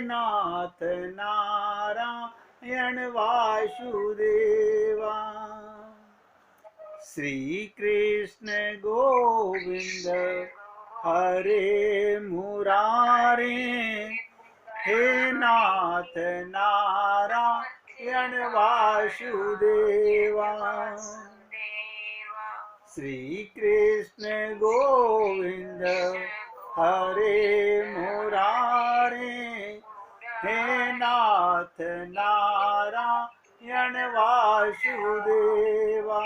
नाथ नारायण वासुदेवा। श्री कृष्ण गोविंद हरे मुरारे, हे नाथ नारायण वासुदेवा। श्री कृष्ण गोविंद हरे मुरारे, हे नाथ नारायण वासुदेवा।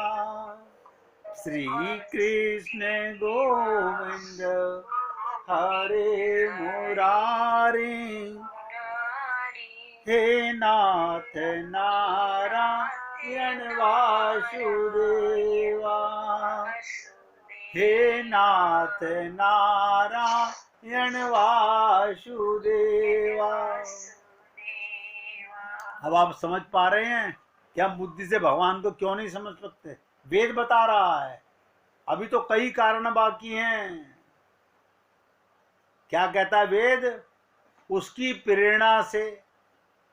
श्री कृष्ण गोविंद हरे मुरारे, हे नाथ नारायण वासुदेवा। हे नाथ नारायण वासुदेवा। अब आप समझ पा रहे हैं कि हम बुद्धि से भगवान को क्यों नहीं समझ सकते। वेद बता रहा है, अभी तो कई कारण बाकी हैं। क्या कहता है वेद? उसकी प्रेरणा से,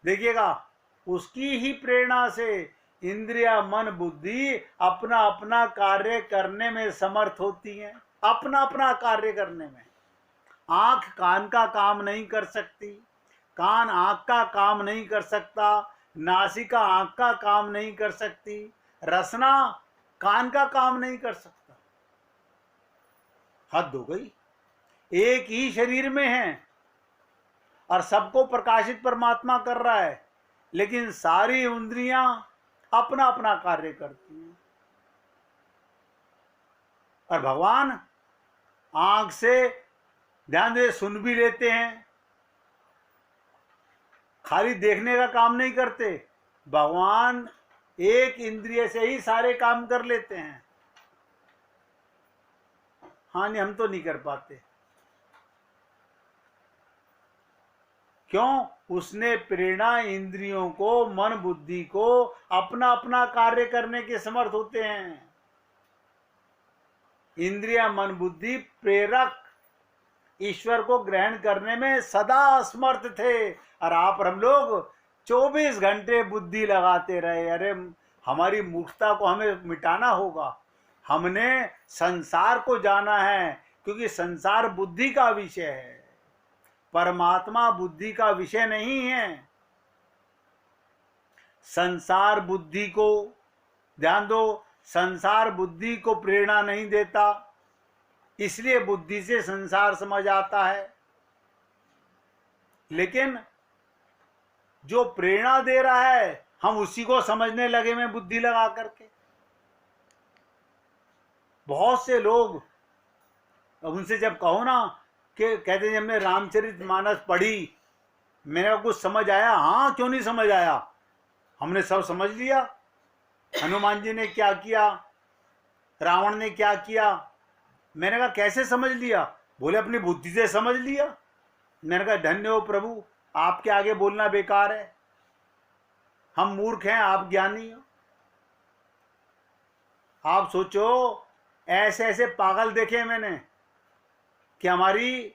देखिएगा, उसकी ही प्रेरणा से इंद्रिया मन बुद्धि अपना अपना कार्य करने में समर्थ होती हैं। अपना अपना कार्य करने में। आंख कान का काम नहीं कर सकती, कान आंख का काम नहीं कर सकता, नासिका आंख का काम नहीं कर सकती, रसना कान का काम नहीं कर सकता। हद हो गई। एक ही शरीर में है और सबको प्रकाशित परमात्मा कर रहा है, लेकिन सारी इंद्रियां अपना अपना कार्य करती हैं। और भगवान आंख से ध्यान दे सुन भी लेते हैं, खाली देखने का काम नहीं करते। भगवान एक इंद्रिय से ही सारे काम कर लेते हैं। हाँ, नहीं, हम तो नहीं कर पाते। क्यों? उसने प्रेरणा इंद्रियों को, मन बुद्धि को अपना अपना कार्य करने के समर्थ होते हैं। इंद्रिया मन बुद्धि प्रेरक ईश्वर को ग्रहण करने में सदा असमर्थ थे। और आप और हम लोग 24 घंटे बुद्धि लगाते रहे। अरे हमारी मूर्खता को हमें मिटाना होगा। हमने संसार को जाना है, क्योंकि संसार बुद्धि का विषय है, परमात्मा बुद्धि का विषय नहीं है। संसार बुद्धि को, ध्यान दो, संसार बुद्धि को प्रेरणा नहीं देता, इसलिए बुद्धि से संसार समझ आता है। लेकिन जो प्रेरणा दे रहा है, हम उसी को समझने लगे में बुद्धि लगा करके। बहुत से लोग, उनसे जब कहो ना कि कहते हैं हमने रामचरितमानस पढ़ी, मेरे को कुछ समझ आया? हाँ, क्यों नहीं समझ आया, हमने सब समझ लिया। हनुमान जी ने क्या किया, रावण ने क्या किया। मैंने कहा कैसे समझ लिया? बोले अपनी बुद्धि से समझ लिया। मैंने कहा धन्य हो प्रभु, आपके आगे बोलना बेकार है। हम मूर्ख हैं, आप ज्ञानी हो। आप सोचो, ऐसे ऐसे पागल देखे मैंने कि हमारी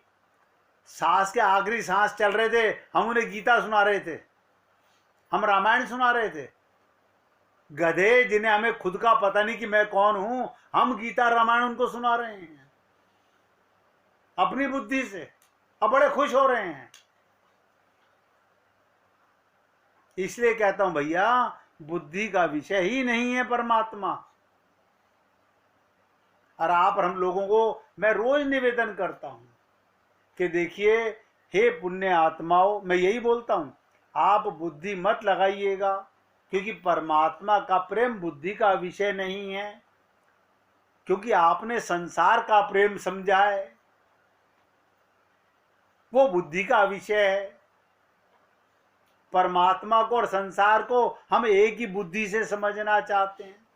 सांस के आखिरी सांस चल रहे थे, हम उन्हें गीता सुना रहे थे, हम रामायण सुना रहे थे। गधे जिन्हें हमें खुद का पता नहीं कि मैं कौन हूं, हम गीता रामायण उनको सुना रहे हैं अपनी बुद्धि से, अब बड़े खुश हो रहे हैं। इसलिए कहता हूं भैया, बुद्धि का विषय ही नहीं है परमात्मा। और आप और हम लोगों को मैं रोज निवेदन करता हूं कि देखिए, हे पुण्य आत्माओं, मैं यही बोलता हूं, आप बुद्धि मत लगाइएगा, क्योंकि परमात्मा का प्रेम बुद्धि का विषय नहीं है। क्योंकि आपने संसार का प्रेम समझा है, वो बुद्धि का विषय है। परमात्मा को और संसार को हम एक ही बुद्धि से समझना चाहते हैं।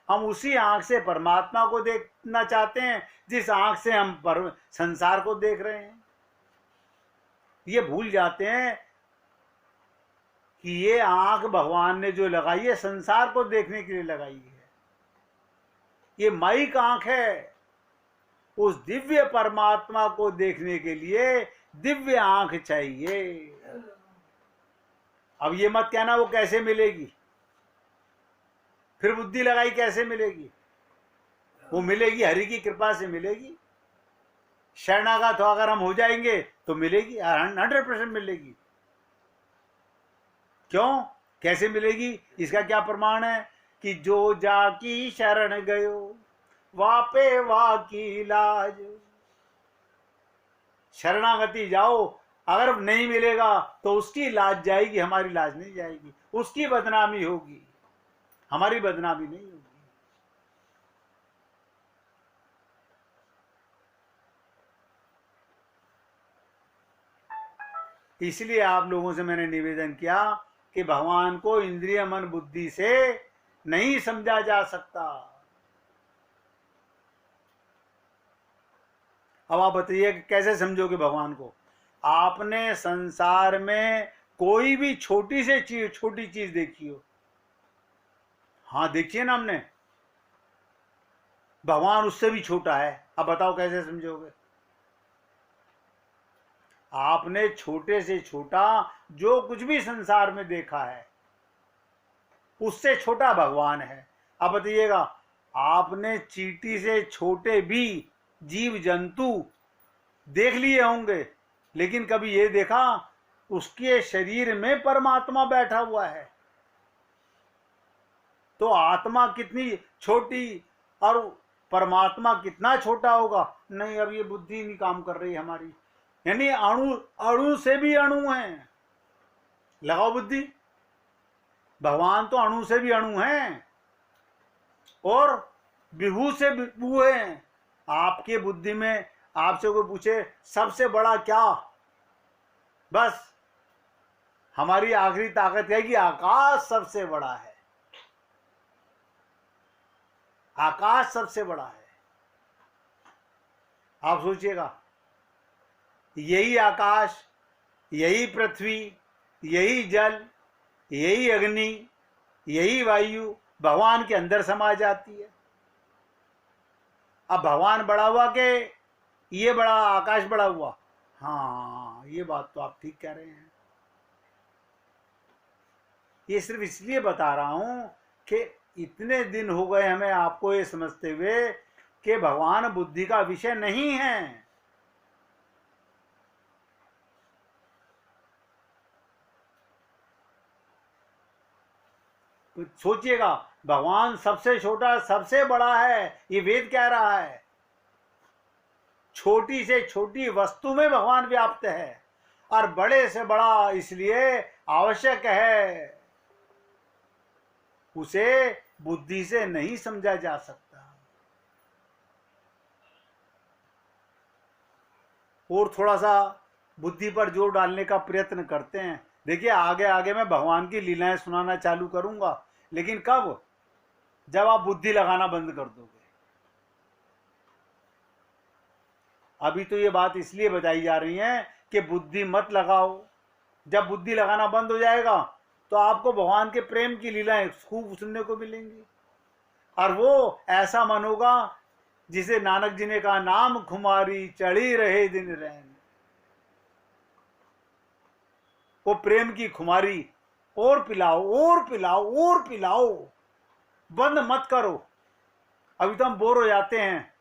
हम उसी आंख से परमात्मा को देखना चाहते हैं जिस आंख से हम संसार को देख रहे हैं। ये भूल जाते हैं कि ये आंख भगवान ने जो लगाई है, संसार को देखने के लिए लगाई है। ये माइक आंख है उस दिव्य परमात्मा को देखने के लिए दिव्य आंख चाहिए। अब ये मत कहना वो कैसे मिलेगी, फिर बुद्धि लगाई कैसे मिलेगी, वो मिलेगी हरि की कृपा से मिलेगी। शरणागत अगर हम हो जाएंगे तो मिलेगी, 100% मिलेगी। क्यों, कैसे मिलेगी, इसका क्या प्रमाण है कि जो जाकी शरण गयो वापे वाकी लाज। शरणागति जाओ, अगर नहीं मिलेगा तो उसकी लाज जाएगी, हमारी लाज नहीं जाएगी। उसकी बदनामी होगी, हमारी बदनामी नहीं होगी। इसलिए आप लोगों से मैंने निवेदन किया कि भगवान को इंद्रिय मन बुद्धि से नहीं समझा जा सकता। अब आप बताइए कि कैसे समझोगे भगवान को। आपने संसार में कोई भी छोटी से चीज, छोटी चीज देखी हो, हाँ देखिए ना हमने, भगवान उससे भी छोटा है। अब बताओ कैसे समझोगे। आपने छोटे से छोटा जो कुछ भी संसार में देखा है उससे छोटा भगवान है। अब बताइएगा, आपने चींटी से छोटे भी जीव जंतु देख लिए होंगे, लेकिन कभी ये देखा उसके शरीर में परमात्मा बैठा हुआ है। तो आत्मा कितनी छोटी और परमात्मा कितना छोटा होगा। नहीं, अब ये बुद्धि नहीं काम कर रही हमारी, यानी अणु, अणु से भी अणु है। लगाओ बुद्धि, भगवान तो अणु से भी अणु हैं और विभू से विभू हैं। आपके बुद्धि में आपसे कोई पूछे सबसे बड़ा क्या, बस हमारी आखिरी ताकत है कि आकाश सबसे बड़ा है, आकाश सबसे बड़ा है। आप सोचिएगा, यही आकाश, यही पृथ्वी, यही जल, यही अग्नि, यही वायु भगवान के अंदर समा जाती है। अब भगवान बड़ा हुआ कि ये बड़ा, आकाश बड़ा हुआ। हाँ, ये बात तो आप ठीक कह रहे हैं। ये सिर्फ इसलिए बता रहा हूं कि इतने दिन हो गए हमें आपको ये समझते हुए कि भगवान बुद्धि का विषय नहीं है। तो सोचिएगा, भगवान सबसे छोटा सबसे बड़ा है, ये वेद कह रहा है। छोटी से छोटी वस्तु में भगवान व्याप्त है और बड़े से बड़ा इसलिए आवश्यक है, उसे बुद्धि से नहीं समझा जा सकता। और थोड़ा सा बुद्धि पर जोर डालने का प्रयत्न करते हैं। देखिए, आगे आगे मैं भगवान की लीलाएं सुनाना चालू करूंगा, लेकिन कब, जब आप बुद्धि लगाना बंद कर दोगे। अभी तो ये बात इसलिए बताई जा रही है कि बुद्धि मत लगाओ। जब बुद्धि लगाना बंद हो जाएगा तो आपको भगवान के प्रेम की लीलाएं खूब सुनने को मिलेंगी, और वो ऐसा मन होगा जिसे नानक जी ने कहा, नाम खुमारी चढ़ी रहे दिन रैन। वो प्रेम की खुमारी, और पिलाओ और पिलाओ और पिलाओ, बंद मत करो। अभी तो हम बोर हो जाते हैं,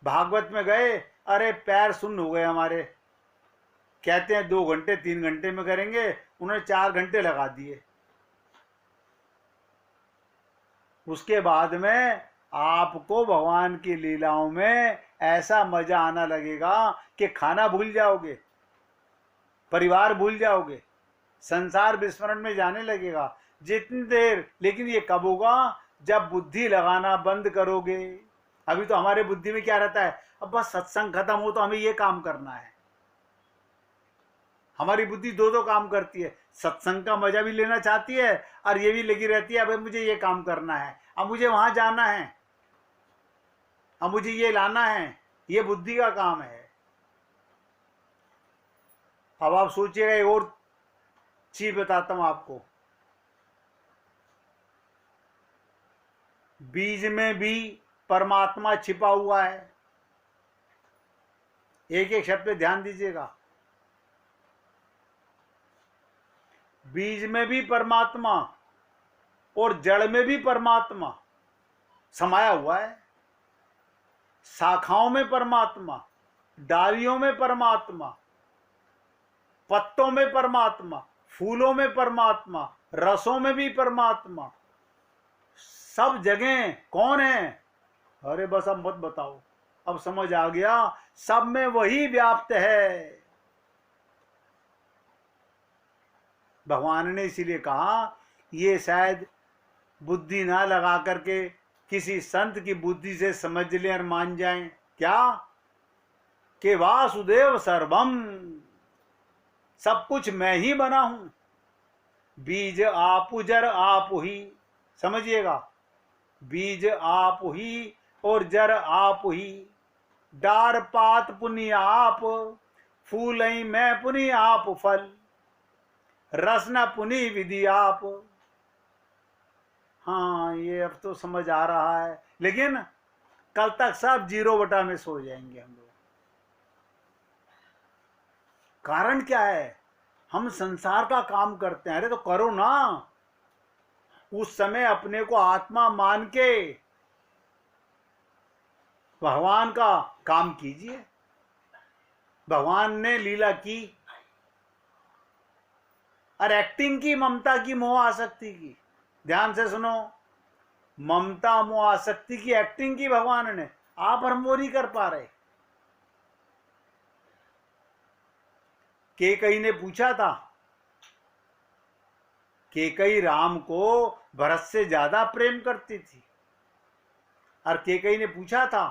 भागवत में गए, अरे पैर सुन्न हो गए हमारे, कहते हैं 2 घंटे 3 घंटे में करेंगे, उन्होंने 4 घंटे लगा दिए। उसके बाद में आपको भगवान की लीलाओं में ऐसा मजा आना लगेगा कि खाना भूल जाओगे, परिवार भूल जाओगे, संसार विस्मरण में जाने लगेगा जितनी देर। लेकिन ये कब होगा, जब बुद्धि लगाना बंद करोगे। अभी तो हमारे बुद्धि में क्या रहता है, अब बस सत्संग खत्म हो तो हमें ये काम करना है। हमारी बुद्धि दो काम करती है, सत्संग का मजा भी लेना चाहती है और ये भी लगी रहती है, अब मुझे ये काम करना है, अब मुझे वहां जाना है, अब मुझे ये लाना है। ये बुद्धि का काम है। अब आप सोचिएगा, एक और चीज बताता हूं आपको। बीज में भी परमात्मा छिपा हुआ है। एक एक शब्द पे ध्यान दीजिएगा। बीज में भी परमात्मा और जड़ में भी परमात्मा समाया हुआ है। शाखाओं में परमात्मा, डालियों में परमात्मा, पत्तों में परमात्मा, फूलों में परमात्मा, रसों में भी परमात्मा, सब जगह कौन है? अरे बस अब मत बताओ, अब समझ आ गया, सब में वही व्याप्त है। भगवान ने इसीलिए कहा, ये शायद बुद्धि ना लगा करके किसी संत की बुद्धि से समझ लें और मान जाएं। क्या? कि वासुदेव सर्वम, सब कुछ मैं ही बना हूं। बीज आप जर आप ही, समझिएगा, बीज आप ही और जर आप ही, डार पात पुनि आप, फूल मैं पुनि आप फल, रसना पुनि विधि आप। हाँ, ये अब तो समझ आ रहा है, लेकिन कल तक सब 0 में सो जाएंगे हम लोग। कारण क्या है? हम संसार का काम करते हैं। अरे तो करो ना, उस समय अपने को आत्मा मान के भगवान का काम कीजिए। भगवान ने लीला की और एक्टिंग की, ममता की, मोह आसक्ति की। ध्यान से सुनो, ममता मोह आसक्ति की एक्टिंग की भगवान ने, आप और वो नहीं कर पा रहे। केकई ने पूछा था, केकई राम को भरत से ज्यादा प्रेम करती थी, और केकई ने पूछा था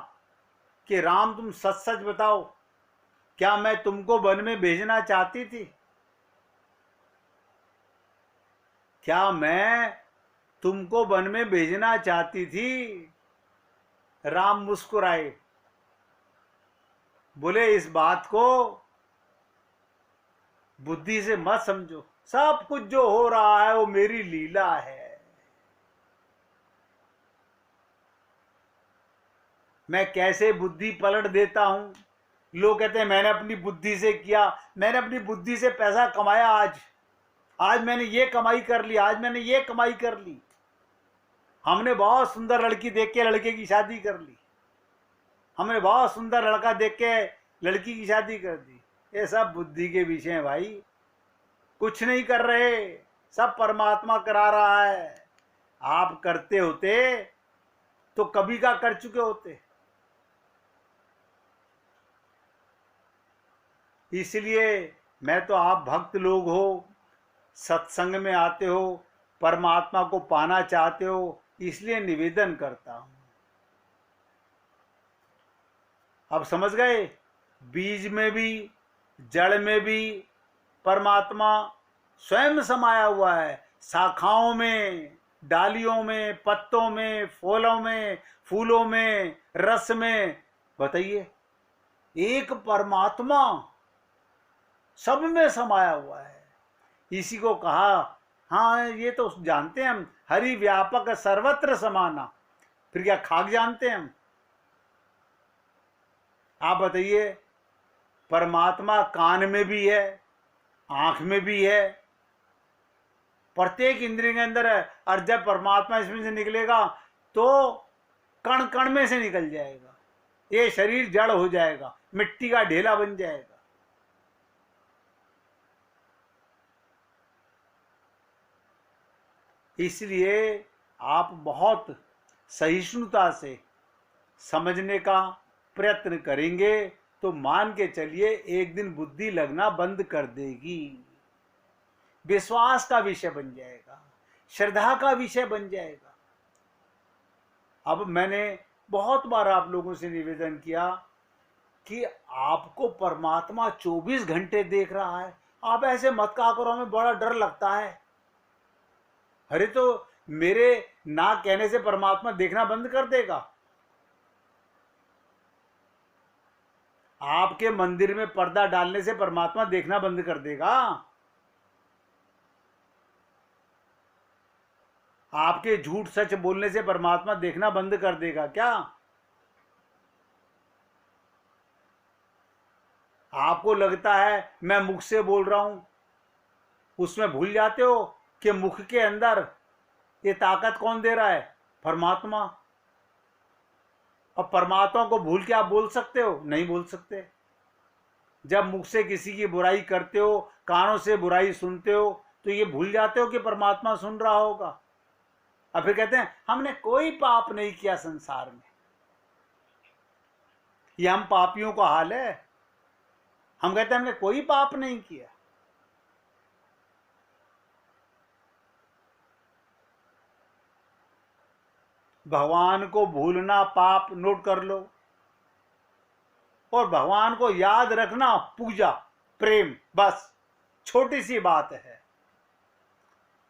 कि राम तुम सच सच बताओ, क्या मैं तुमको वन में भेजना चाहती थी? क्या मैं तुमको वन में भेजना चाहती थी? राम मुस्कुराए, बोले इस बात को बुद्धि से मत समझो, सब कुछ जो हो रहा है वो मेरी लीला है। मैं कैसे बुद्धि पलट देता हूं। लोग कहते हैं मैंने अपनी बुद्धि से किया, मैंने अपनी बुद्धि से पैसा कमाया, आज मैंने ये कमाई कर ली, आज मैंने ये कमाई कर ली। हमने बहुत सुंदर लड़की देख के लड़के की शादी कर ली, हमने बहुत सुंदर लड़का देख के लड़की की शादी कर दी। ये सब बुद्धि के विषय हैं भाई, कुछ नहीं कर रहे, सब परमात्मा करा रहा है। आप करते होते तो कभी का कर चुके होते। इसलिए मैं तो, आप भक्त लोग हो, सत्संग में आते हो, परमात्मा को पाना चाहते हो, इसलिए निवेदन करता हूं। अब समझ गए? बीज में भी जड़ में भी परमात्मा स्वयं समाया हुआ है। शाखाओं में, डालियों में, पत्तों में, फूलों में, रस में। बताइए, एक परमात्मा सब में समाया हुआ है। इसी को कहा, हाँ ये तो जानते हैं हम, हरि व्यापक सर्वत्र समाना। फिर क्या खाक जानते हैं हम? आप बताइए, परमात्मा कान में भी है, आंख में भी है, प्रत्येक इंद्रिय के अंदर है। और जब परमात्मा इसमें से निकलेगा तो कण कण में से निकल जाएगा, ये शरीर जड़ हो जाएगा, मिट्टी का ढेला बन जाएगा। इसलिए आप बहुत सहिष्णुता से समझने का प्रयत्न करेंगे तो मान के चलिए एक दिन बुद्धि लगना बंद कर देगी, विश्वास का विषय बन जाएगा, श्रद्धा का विषय बन जाएगा। अब मैंने बहुत बार आप लोगों से निवेदन किया कि आपको परमात्मा 24 घंटे देख रहा है। आप ऐसे मत कहा करो, हमें बड़ा डर लगता है। अरे तो मेरे ना कहने से परमात्मा देखना बंद कर देगा? आपके मंदिर में पर्दा डालने से परमात्मा देखना बंद कर देगा? आपके झूठ सच बोलने से परमात्मा देखना बंद कर देगा क्या? आपको लगता है मैं मुख से बोल रहा हूं, उसमें भूल जाते हो कि मुख के अंदर ये ताकत कौन दे रहा है? परमात्मा। अब परमात्मा को भूल के आप बोल सकते हो? नहीं बोल सकते। जब मुख से किसी की बुराई करते हो, कानों से बुराई सुनते हो, तो ये भूल जाते हो कि परमात्मा सुन रहा होगा। और फिर कहते हैं हमने कोई पाप नहीं किया संसार में। ये हम पापियों का हाल है। हम कहते हैं हमने कोई पाप नहीं किया। भगवान को भूलना पाप, नोट कर लो। और भगवान को याद रखना पूजा, प्रेम, बस छोटी सी बात है।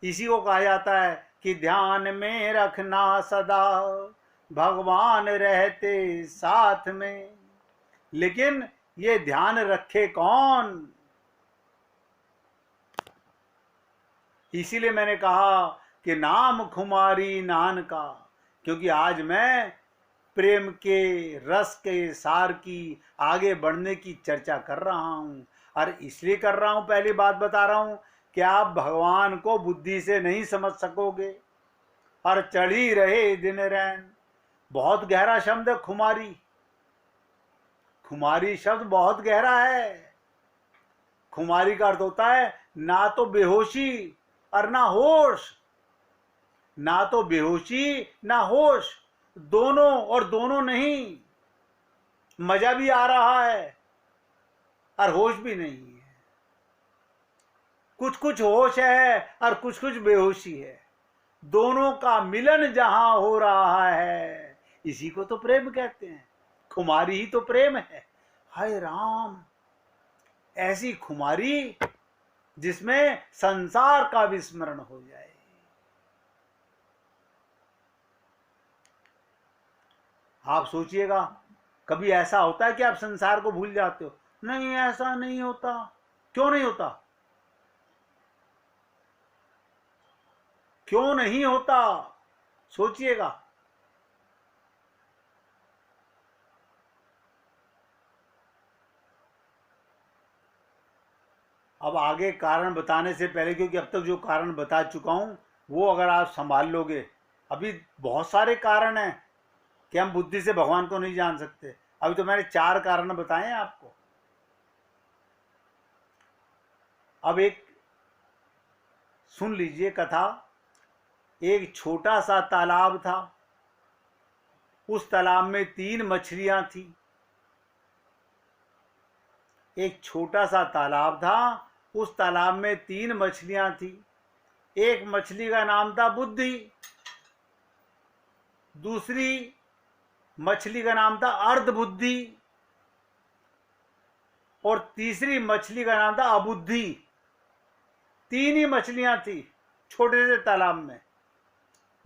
इसी को कहा जाता है कि ध्यान में रखना सदा भगवान रहते साथ में। लेकिन ये ध्यान रखे कौन? इसीलिए मैंने कहा कि नाम खुमारी नान का, क्योंकि आज मैं प्रेम के रस के सार की आगे बढ़ने की चर्चा कर रहा हूं। और इसलिए कर रहा हूं, पहली बात बता रहा हूं कि आप भगवान को बुद्धि से नहीं समझ सकोगे। और चढ़ी रहे दिन रैन, बहुत गहरा शब्द है खुमारी। खुमारी शब्द बहुत गहरा है। खुमारी का अर्थ होता है ना तो बेहोशी और ना होश, ना तो बेहोशी ना होश, दोनों और दोनों नहीं। मजा भी आ रहा है और होश भी नहीं है। कुछ कुछ होश है और कुछ कुछ बेहोशी है। दोनों का मिलन जहां हो रहा है, इसी को तो प्रेम कहते हैं। खुमारी ही तो प्रेम है। हाय राम, ऐसी खुमारी जिसमें संसार का विस्मरण हो जाए। आप सोचिएगा, कभी ऐसा होता है कि आप संसार को भूल जाते हो? नहीं, ऐसा नहीं होता। क्यों नहीं होता? क्यों नहीं होता? सोचिएगा। अब आगे कारण बताने से पहले, क्योंकि अब तक जो कारण बता चुका हूं वो अगर आप संभाल लोगे, अभी बहुत सारे कारण हैं कि हम बुद्धि से भगवान को नहीं जान सकते। अभी तो मैंने 4 कारण बताए हैं आपको। अब एक सुन लीजिए कथा। एक छोटा सा तालाब था। उस तालाब में 3 मछलियां थी। एक छोटा सा तालाब था, उस तालाब में 3 मछलियां थी। एक मछली का नाम था बुद्धि, दूसरी मछली का नाम था अर्धबुद्धि, और तीसरी मछली का नाम था अबुद्धि। 3 ही मछलियां थी छोटे से तालाब में।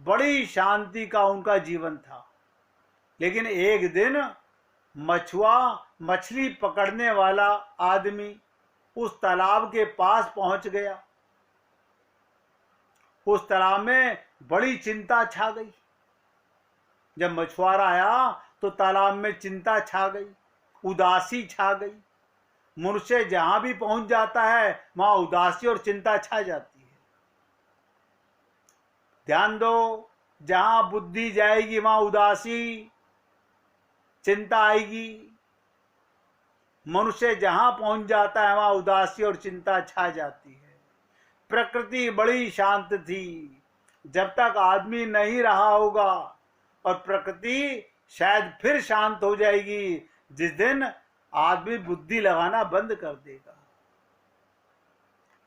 बड़ी शांति का उनका जीवन था। लेकिन एक दिन मछुआ, मछली पकड़ने वाला आदमी उस तालाब के पास पहुंच गया। उस तालाब में बड़ी चिंता छा गई। जब मछुआरा आया तो तालाब में चिंता छा गई, उदासी छा गई। मनुष्य जहां भी पहुंच जाता है वहां उदासी और चिंता छा जाती है। ध्यान दो, जहां बुद्धि जाएगी वहां उदासी, चिंता आएगी। मनुष्य जहां पहुंच जाता है वहां उदासी और चिंता छा जाती है। प्रकृति बड़ी शांत थी जब तक आदमी नहीं रहा होगा, और प्रकृति शायद फिर शांत हो जाएगी जिस दिन आदमी बुद्धि लगाना बंद कर देगा।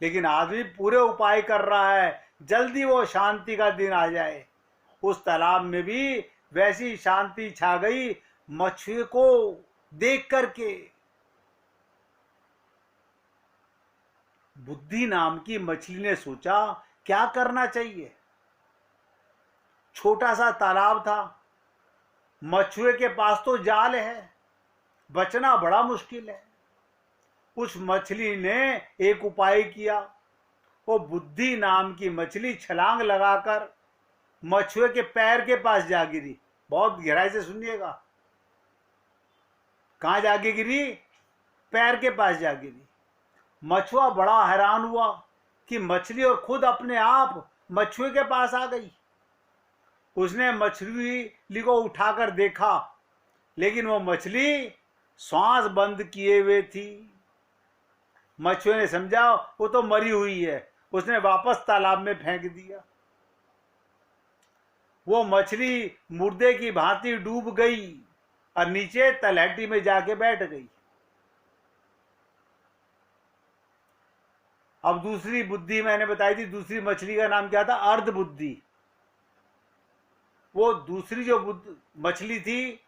लेकिन आदमी पूरे उपाय कर रहा है, जल्दी वो शांति का दिन आ जाए। उस तालाब में भी वैसी शांति छा गई मछली को देख करके। बुद्धि नाम की मछली ने सोचा क्या करना चाहिए। छोटा सा तालाब था, मछुए के पास तो जाल है, बचना बड़ा मुश्किल है। उस मछली ने एक उपाय किया। वो बुद्धि नाम की मछली छलांग लगाकर मछुए के पैर के पास जा गिरी। बहुत गहराई से सुनिएगा। कहां जाके गिरी? पैर के पास जा गिरी। मछुआ बड़ा हैरान हुआ कि मछली और खुद अपने आप मछुए के पास आ गई। उसने मछली को उठाकर देखा, लेकिन वो मछली श्वास बंद किए हुए थी। मछुए ने समझा वो तो मरी हुई है, उसने वापस तालाब में फेंक दिया। वो मछली मुर्दे की भांति डूब गई और नीचे तलहटी में जाके बैठ गई। अब दूसरी बुद्धि मैंने बताई थी, दूसरी मछली का नाम क्या था? अर्ध बुद्धि। वो दूसरी जो मछली थी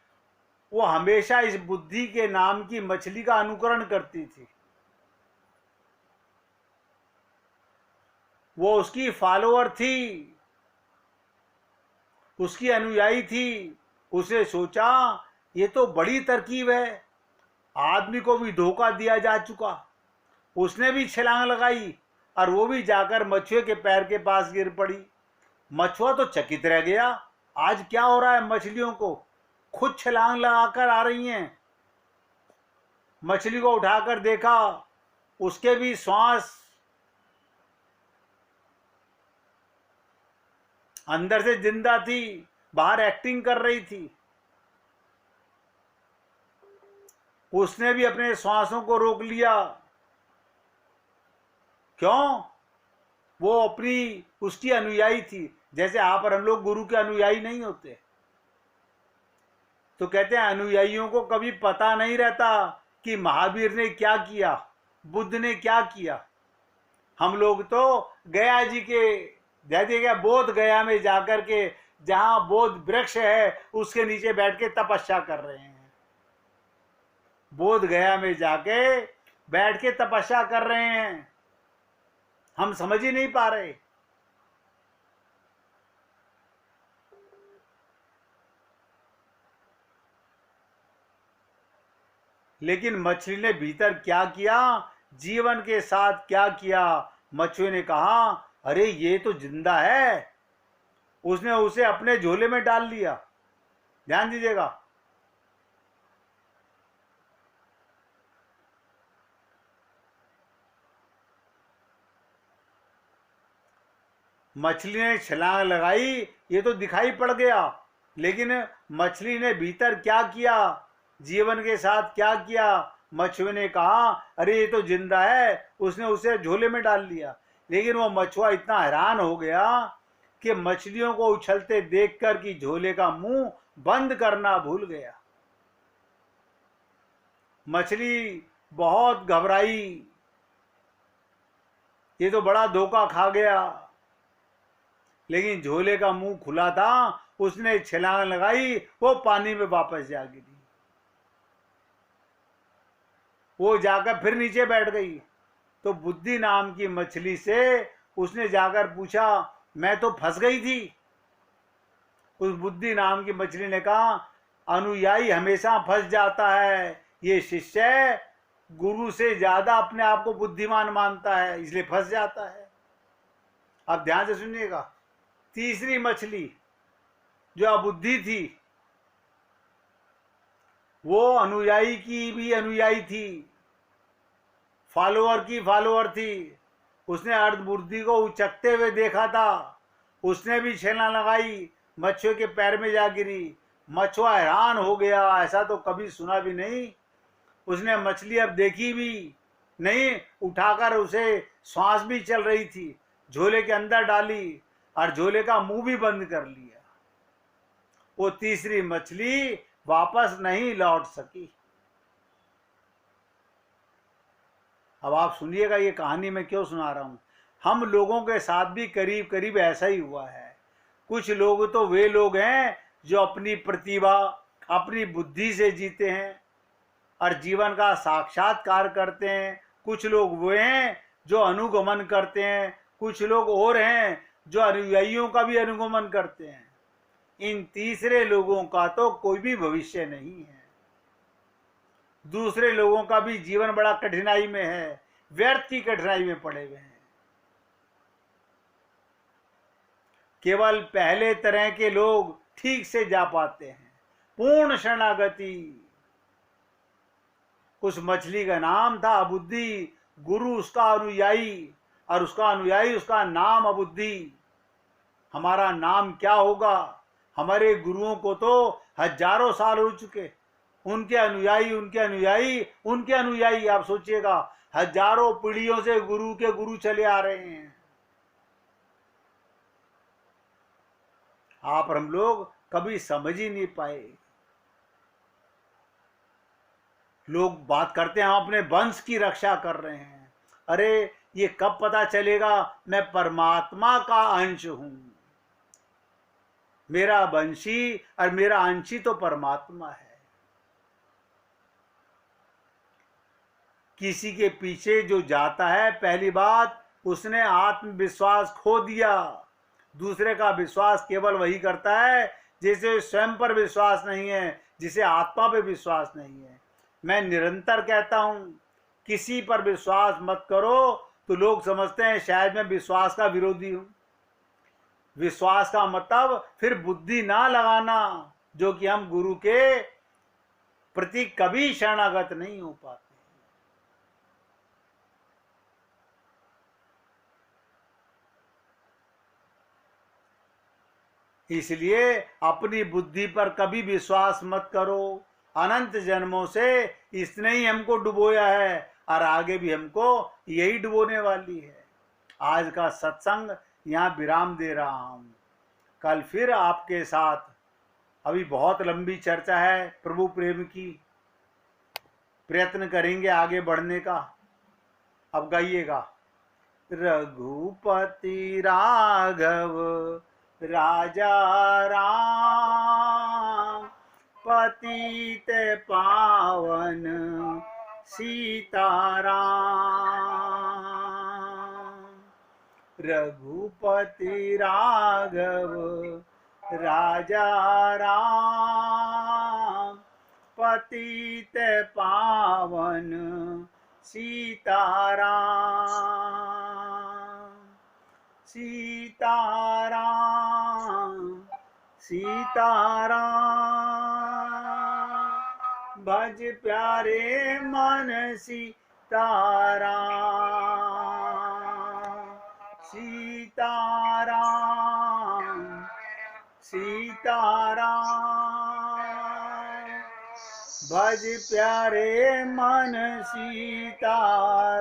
वो हमेशा इस बुद्धि के नाम की मछली का अनुकरण करती थी। वो उसकी फॉलोअर थी, उसकी अनुयायी थी। उसे सोचा ये तो बड़ी तरकीब है, आदमी को भी धोखा दिया जा चुका। उसने भी छलांग लगाई और वो भी जाकर मछुए के पैर के पास गिर पड़ी। मछुआ तो चकित रह गया, आज क्या हो रहा है? मछलियों को खुद छलांग लगाकर आ रही हैं। मछली को उठाकर देखा, उसके भी श्वास अंदर से जिंदा थी, बाहर एक्टिंग कर रही थी। उसने भी अपने श्वासों को रोक लिया। क्यों? वो अपनी उसकी अनुयायी थी। जैसे आप और हम लोग गुरु के अनुयायी नहीं होते, तो कहते हैं अनुयायियों को कभी पता नहीं रहता कि महावीर ने क्या किया, बुद्ध ने क्या किया। हम लोग तो गया जी के जैसे क्या बोध गया में जाकर के, जहां बोध वृक्ष है उसके नीचे बैठ के तपस्या कर रहे हैं। बोध गया में जाके बैठ के तपस्या कर रहे हैं, हम समझ ही नहीं पा रहे। लेकिन मछली ने भीतर क्या किया, जीवन के साथ क्या किया? मछुए ने कहा अरे ये तो जिंदा है। उसने उसे अपने झोले में डाल लिया। ध्यान दीजिएगा, मछली ने छलांग लगाई, ये तो दिखाई पड़ गया, लेकिन मछली ने भीतर क्या किया, जीवन के साथ क्या किया? मछुए ने कहा अरे ये तो जिंदा है, उसने उसे झोले में डाल लिया। लेकिन वो मछुआ इतना हैरान हो गया कि मछलियों को उछलते देखकर कि झोले का मुंह बंद करना भूल गया। मछली बहुत घबराई, ये तो बड़ा धोखा खा गया। लेकिन झोले का मुंह खुला था, उसने छलांग लगाई, वो पानी में वापस जा गिरी। वो जाकर फिर नीचे बैठ गई। तो बुद्धि नाम की मछली से उसने जाकर पूछा मैं तो फंस गई थी। उस बुद्धि नाम की मछली ने कहा अनुयायी हमेशा फंस जाता है, ये शिष्य गुरु से ज्यादा अपने आप को बुद्धिमान मानता है, इसलिए फंस जाता है। अब ध्यान से सुनिएगा, तीसरी मछली जो अबुद्धि थी, वो अनुयायी की भी अनुयायी थी, फॉलोअर की फॉलोअर थी। उसने अर्धबुद्धि को उचकते हुए देखा था, उसने भी छलांग लगाई, मछुए के पैर में जा गिरी। मछुआ हैरान हो गया, ऐसा तो कभी सुना भी नहीं। उसने मछली अब देखी भी नहीं, उठाकर उसे श्वास भी चल रही थी, झोले के अंदर डाली और झोले का मुंह भी बंद कर लिया। वो तीसरी मछली वापस नहीं लौट सकी। अब आप सुनिएगा ये कहानी मैं क्यों सुना रहा हूं। हम लोगों के साथ भी करीब करीब ऐसा ही हुआ है। कुछ लोग तो वे लोग हैं जो अपनी प्रतिभा, अपनी बुद्धि से जीते हैं और जीवन का साक्षात्कार करते हैं। कुछ लोग वे हैं जो अनुगमन करते हैं, कुछ लोग और हैं जो अनुयायियों का भी अनुगमन करते हैं। इन तीसरे लोगों का तो कोई भी भविष्य नहीं है। दूसरे लोगों का भी जीवन बड़ा कठिनाई में है, व्यर्थ की कठिनाई में पड़े हुए हैं। केवल पहले तरह के लोग ठीक से जा पाते हैं, पूर्ण शरणागति। उस मछली का नाम था बुद्धि, गुरु उसका अनुयायी, और उसका अनुयायी, उसका नाम अबुद्धि। हमारा नाम क्या होगा? हमारे गुरुओं को तो हजारों साल हो चुके, उनके अनुयायी उनके अनुयायी उनके अनुयायी, आप सोचिएगा हजारों पीढ़ियों से गुरु के गुरु चले आ रहे हैं। आप हम लोग कभी समझ ही नहीं पाए। लोग बात करते हैं हम अपने वंश की रक्षा कर रहे हैं। अरे ये कब पता चलेगा मैं परमात्मा का अंश हूं। मेरा वंशी और मेरा अंशी तो परमात्मा है। किसी के पीछे जो जाता है, पहली बात उसने आत्मविश्वास खो दिया। दूसरे का विश्वास केवल वही करता है जिसे स्वयं पर विश्वास नहीं है, जिसे आत्मा पे विश्वास नहीं है। मैं निरंतर कहता हूं किसी पर विश्वास मत करो, तो लोग समझते हैं शायद मैं विश्वास का विरोधी हूं। विश्वास का मतलब फिर बुद्धि ना लगाना, जो कि हम गुरु के प्रति कभी शरणागत नहीं हो पाते। इसलिए अपनी बुद्धि पर कभी विश्वास मत करो। अनंत जन्मों से इसने ही हमको डुबोया है और आगे भी हमको यही डुबोने वाली है। आज का सत्संग यहाँ विराम दे रहा हूँ। कल फिर आपके साथ, अभी बहुत लंबी चर्चा है प्रभु प्रेम की, प्रयत्न करेंगे आगे बढ़ने का। अब गाइएगा। रघुपति राघव राजा राम, पतित पावन सीताराम। रघुपति राघव राजा राम, पतित पावन सीताराम। सीताराम सीताराम, भज प्यारे मन सीताराम। सीताराम सीताराम, भज प्यारे मन सीताराम।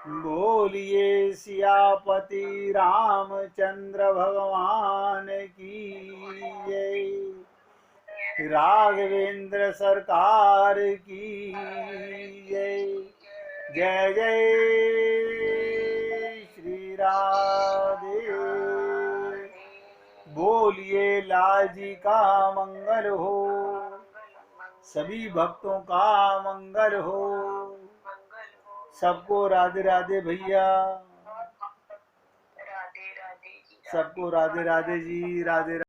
बोलिए सियापति रामचंद्र भगवान की जय। राघवेंद्र सरकार की जय। जय जय श्री राधे। बोलिए लाल जी का मंगल हो, सभी भक्तों का मंगल हो। सबको राधे राधे भैया, राधे राधे जी, सबको राधे राधे जी, राधे।